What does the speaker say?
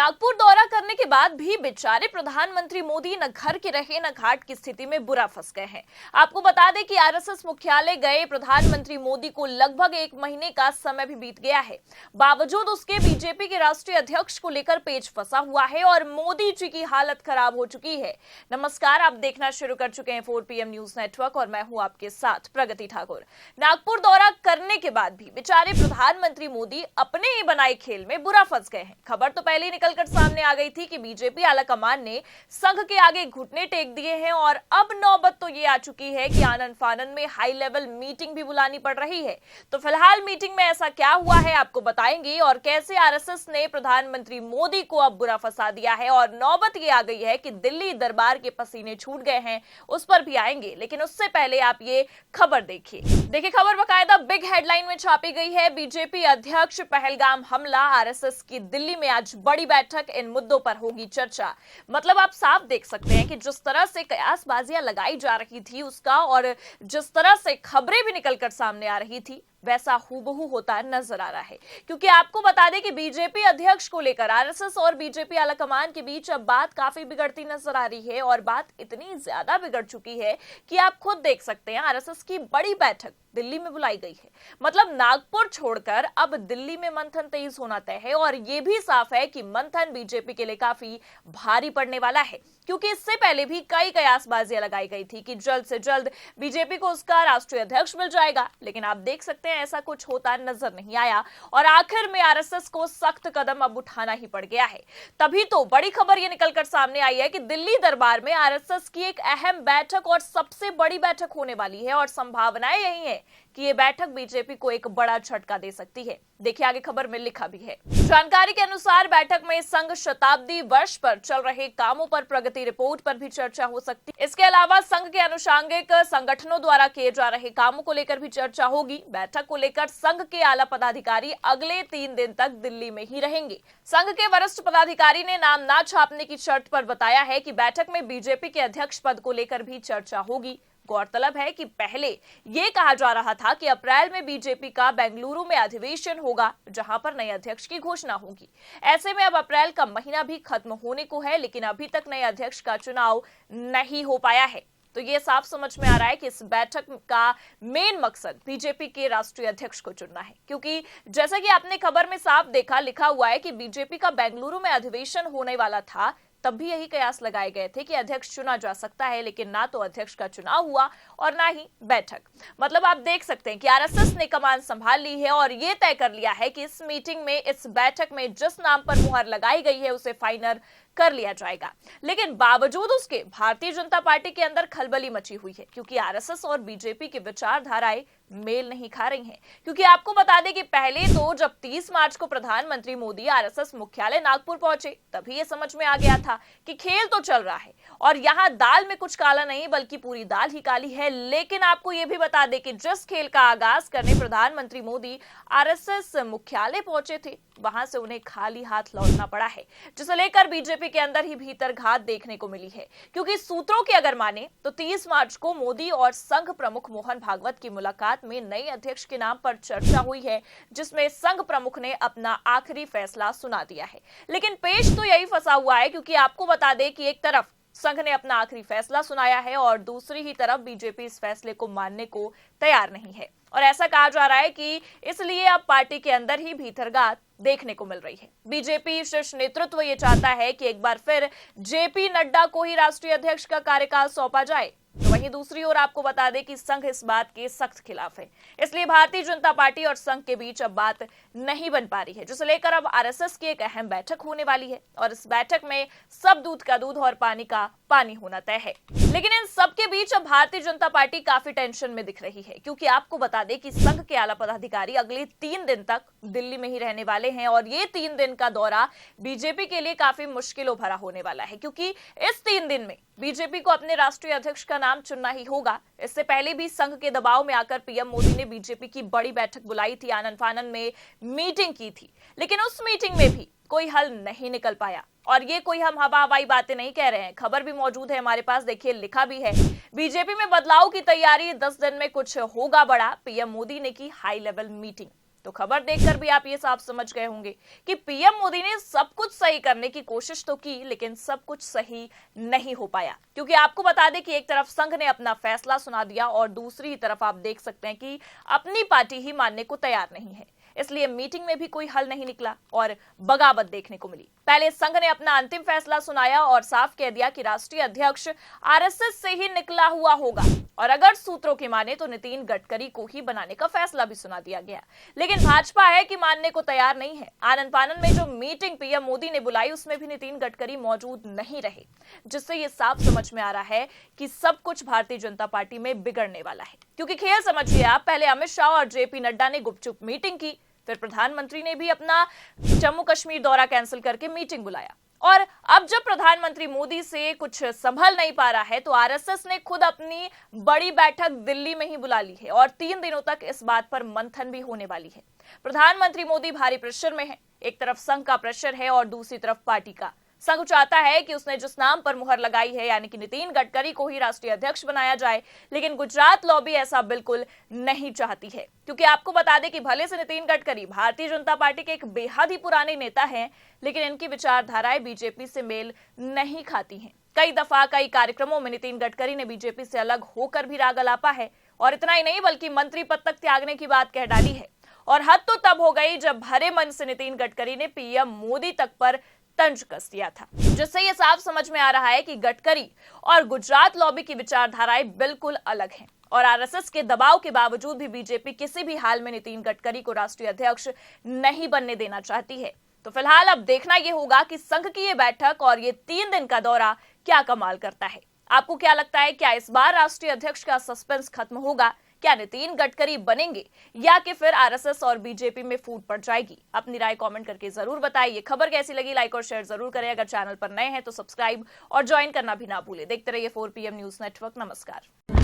नागपुर दौरा करने के बाद भी बेचारे प्रधानमंत्री मोदी न घर के रहे न घाट की स्थिति में बुरा फंस गए हैं। आपको बता दें कि आरएसएस मुख्यालय गए प्रधानमंत्री मोदी को लगभग 1 महीने का समय भी बीत गया है। बावजूद उसके बीजेपी के राष्ट्रीय अध्यक्ष को लेकर पेच फंसा हुआ है और मोदी जी की हालत खराब हो चुकी है। नमस्कार, आप देखना शुरू कर चुके हैं 4 PM न्यूज नेटवर्क और मैं हूं आपके साथ प्रगति ठाकुर। नागपुर दौरा करने के बाद भी बेचारे प्रधानमंत्री मोदी अपने ही बनाए खेल में बुरा फंस गए हैं। खबर तो पहले निकलकर सामने आ गई थी कि बीजेपी आलाकमान ने संघ के आगे घुटने टेक दिए हैं और अब नौबत तो ये आ चुकी है कि आनन फानन में हाई लेवल मीटिंग भी बुलानी पड़ रही है। तो फिलहाल मीटिंग में ऐसा क्या हुआ है आपको बताएंगे और कैसे आरएसएस ने प्रधानमंत्री मोदी को अब बुरा फंसा दिया है और नौबत ये आ गई है कि दिल्ली दरबार के पसीने छूट गए हैं, उस पर भी आएंगे। लेकिन उससे पहले आप ये खबर देखिए खबर बकायदा बिग हेडलाइन में छापी गई है। बीजेपी अध्यक्ष पहलगाम हमला, आरएसएस की दिल्ली में आज बड़ी बैठक, इन मुद्दों पर होगी चर्चा। मतलब आप साफ देख सकते हैं कि जिस तरह से कयासबाजियां लगाई जा रही थी उसका और जिस तरह से खबरें भी निकलकर सामने आ रही थी वैसा हूबहू होता नजर आ रहा है। क्योंकि आपको बता दें कि बीजेपी अध्यक्ष को लेकर आरएसएस और बीजेपी आलाकमान के बीच अब बात काफी बिगड़ती नजर आ रही है और बात इतनी ज्यादा बिगड़ चुकी है कि आप खुद देख सकते हैं आरएसएस की बड़ी बैठक दिल्ली में बुलाई गई है। मतलब नागपुर छोड़कर अब दिल्ली में मंथन तेज होना तय है और यह भी साफ है कि मंथन बीजेपी के लिए काफी भारी पड़ने वाला है। क्योंकि इससे पहले भी कई कयासबाजियां लगाई गई थी कि जल्द से जल्द बीजेपी को उसका राष्ट्रीय अध्यक्ष मिल जाएगा, लेकिन आप देख सकते हैं ऐसा कुछ होता नजर नहीं आया और आखिर में आरएसएस को सख्त कदम अब उठाना ही पड़ गया है। तभी तो बड़ी खबर यह निकलकर सामने आई है कि दिल्ली दरबार में आरएसएस की एक अहम बैठक और सबसे बड़ी बैठक होने वाली है और संभावनाएं यही है कि यह बैठक बीजेपी को एक बड़ा झटका दे सकती है। देखिए आगे खबर में लिखा भी है। जानकारी के अनुसार बैठक में संघ शताब्दी वर्ष पर चल रहे कामों पर प्रगति रिपोर्ट पर भी चर्चा हो सकती है। इसके अलावा संघ के अनुषंगिक संगठनों द्वारा किए जा रहे कामों को लेकर भी चर्चा होगी। बैठक को लेकर संघ के आला पदाधिकारी अगले 3 दिन तक दिल्ली में ही रहेंगे। संघ के वरिष्ठ पदाधिकारी ने नाम ना छापने की शर्त पर बताया है कि बैठक में बीजेपी के अध्यक्ष पद को लेकर भी चर्चा होगी। गौरतलब है कि पहले यह कहा जा रहा था कि अप्रैल में बीजेपी का बेंगलुरु में अधिवेशन होगा जहां पर नए अध्यक्ष की घोषणा होगी। ऐसे में अब अप्रैल का महीना भी खत्म होने को है, लेकिन अभी तक नए अध्यक्ष का चुनाव नहीं हो पाया है। तो ये साफ समझ में आ रहा है कि इस बैठक का मेन मकसद बीजेपी के राष्ट्रीय अध्यक्ष को चुनना है। क्योंकि जैसा कि आपने खबर में साफ देखा, लिखा हुआ है कि बीजेपी का बेंगलुरु में अधिवेशन होने वाला था, तब भी यही कयास लगाए गए थे कि अध्यक्ष चुना जा सकता है, लेकिन ना तो अध्यक्ष का चुनाव हुआ और ना ही बैठक। मतलब आप देख सकते हैं कि आरएसएस ने कमान संभाल ली है और ये तय कर लिया है कि इस मीटिंग में, इस बैठक में जिस नाम पर मुहर लगाई गई है उसे फाइनल कर लिया जाएगा। लेकिन बावजूद उसके भारतीय जनता पार्टी के अंदर खलबली मची हुई है क्योंकि आरएसएस और बीजेपी की विचारधाराएं मेल नहीं खा रही हैं। क्योंकि आपको बता दें कि पहले तो जब 30 मार्च को प्रधानमंत्री मोदी आरएसएस मुख्यालय नागपुर पहुंचे तभी ये समझ में आ गया था कि खेल तो चल रहा है और यहाँ दाल में कुछ काला नहीं बल्कि पूरी दाल ही काली है। लेकिन आपको ये भी बता दें कि जिस खेल का आगाज करने प्रधानमंत्री मोदी आरएसएस मुख्यालय पहुंचे थे वहां से उन्हें खाली हाथ लौटना पड़ा है, जिसे लेकर बीजेपी के अंदर ही भीतर घात देखने को मिली है। क्योंकि सूत्रों की अगर माने तो 30 मार्च को मोदी और संघ प्रमुख मोहन भागवत की मुलाकात में नए अध्यक्ष के नाम पर चर्चा हुई है, जिसमें संघ प्रमुख ने अपना आखिरी फैसला सुना दिया है। लेकिन पेश तो यही फंसा हुआ है क्योंकि आपको बता दें कि एक तरफ संघ ने अपना आखिरी फैसला सुनाया है और दूसरी ही तरफ बीजेपी इस फैसले को मानने को तैयार नहीं है और ऐसा कहा जा रहा है कि इसलिए अब पार्टी के अंदर ही भीतरघात देखने को मिल रही है। बीजेपी शीर्ष नेतृत्व ये चाहता है कि एक बार फिर जेपी नड्डा को ही राष्ट्रीय अध्यक्ष का कार्यकाल सौंपा जाए। तो वहीं दूसरी ओर आपको बता दें कि संघ इस बात के सख्त खिलाफ है, इसलिए भारतीय जनता पार्टी और संघ के बीच अब बात नहीं बन पा रही है, जिसे लेकर अब आरएसएस की एक अहम बैठक होने वाली है और इस बैठक में सब दूध का दूध और पानी का पानी होना तय है। लेकिन इन सब के बीच अब भारतीय जनता पार्टी काफी टेंशन में दिख रही है क्योंकि आपको बता दें कि संघ के आला पदाधिकारी अगले 3 दिन तक दिल्ली में ही रहने वाले हैं और ये 3 दिन का दौरा बीजेपी के लिए काफी मुश्किलों भरा होने वाला है क्योंकि इस 3 दिन में बीजेपी को अपने राष्ट्रीय अध्यक्ष का नाम चुनना ही होगा। इससे पहले भी संघ के दबाव में आकर पीएम मोदी ने बीजेपी की बड़ी बैठक बुलाई थी, आनन फानन में मीटिंग की थी, लेकिन उस मीटिंग में भी कोई हल नहीं निकल पाया। और ये कोई हम हवा हवाई बातें नहीं कह रहे हैं, खबर भी मौजूद है हमारे पास, देखिए लिखा भी है। बीजेपी में बदलाव की तैयारी, 10 दिन में कुछ होगा बड़ा, पीएम मोदी ने की हाई लेवल मीटिंग। तो खबर देखकर भी आप ये साफ समझ गए होंगे कि पीएम मोदी ने सब कुछ सही करने की कोशिश तो की, लेकिन सब कुछ सही नहीं हो पाया। क्योंकि आपको बता दें कि एक तरफ संघ ने अपना फैसला सुना दिया और दूसरी तरफ आप देख सकते हैं कि अपनी पार्टी ही मानने को तैयार नहीं है। इसलिए मीटिंग में भी कोई हल नहीं निकला और बगावत देखने को मिली। पहले संघ ने अपना अंतिम फैसला सुनाया और साफ कह दिया कि राष्ट्रीय अध्यक्ष आरएसएस से ही निकला हुआ होगा और अगर सूत्रों की माने तो नितिन गडकरी को ही बनाने का फैसला भी सुना दिया गया। लेकिन भाजपा है कि मानने को तैयार नहीं है। आनन फानन में जो मीटिंग पीएम मोदी ने बुलाई उसमें भी नितिन गडकरी मौजूद नहीं रहे, जिससे ये साफ समझ में आ रहा है कि सब कुछ भारतीय जनता पार्टी में बिगड़ने वाला है। क्योंकि खेल समझिए आप, पहले अमित शाह और जेपी नड्डा ने गुपचुप मीटिंग की, फिर प्रधानमंत्री ने भी अपना जम्मू कश्मीर दौरा कैंसिल करके मीटिंग बुलाया और अब जब प्रधानमंत्री मोदी से कुछ संभल नहीं पा रहा है तो आरएसएस ने खुद अपनी बड़ी बैठक दिल्ली में ही बुला ली है और 3 दिनों तक इस बात पर मंथन भी होने वाली है। प्रधानमंत्री मोदी भारी प्रेशर में है। एक तरफ संघ का प्रेशर है और दूसरी तरफ पार्टी का। संघ चाहता है कि उसने जिस नाम पर मुहर लगाई है यानी कि नितिन गडकरी को ही राष्ट्रीय अध्यक्ष बनाया जाए, लेकिन गुजरात लॉबी ऐसा बिल्कुल नहीं चाहती है। क्योंकि आपको बता दें कि भले से नितिन गडकरी भारतीय जनता पार्टी के एक बेहद ही पुराने नेता हैं, लेकिन इनकी विचारधाराएं बीजेपी से मेल नहीं खाती हैं। कई दफा कई कार्यक्रमों में नितिन गडकरी ने बीजेपी से अलग होकर भी राग अलापा है और इतना ही नहीं बल्कि मंत्री पद तक त्यागने की बात कह डाली है। और हद तो तब हो गई जब भरे मन से नितिन गडकरी ने पीएम मोदी तक पर तंज कस दिया था, जिससे यह साफ समझ में आ रहा है कि गडकरी और गुजरात लॉबी की विचारधाराएं बिल्कुल अलग हैं और आरएसएस के दबाव के बावजूद भी बीजेपी किसी भी हाल में नितिन गडकरी को राष्ट्रीय अध्यक्ष नहीं बनने देना चाहती है। तो फिलहाल अब देखना यह होगा कि संघ की ये बैठक और ये 3 दिन का दौरा क्या कमाल करता है। आपको क्या लगता है, क्या इस बार राष्ट्रीय अध्यक्ष का सस्पेंस खत्म होगा? क्या नितिन गडकरी बनेंगे या कि फिर आरएसएस और बीजेपी में फूट पड़ जाएगी? अपनी राय कमेंट करके जरूर बताइए। खबर कैसी लगी लाइक और शेयर जरूर करें। अगर चैनल पर नए हैं तो सब्सक्राइब और ज्वाइन करना भी ना भूलें। देखते रहिए 4PM न्यूज नेटवर्क। नमस्कार।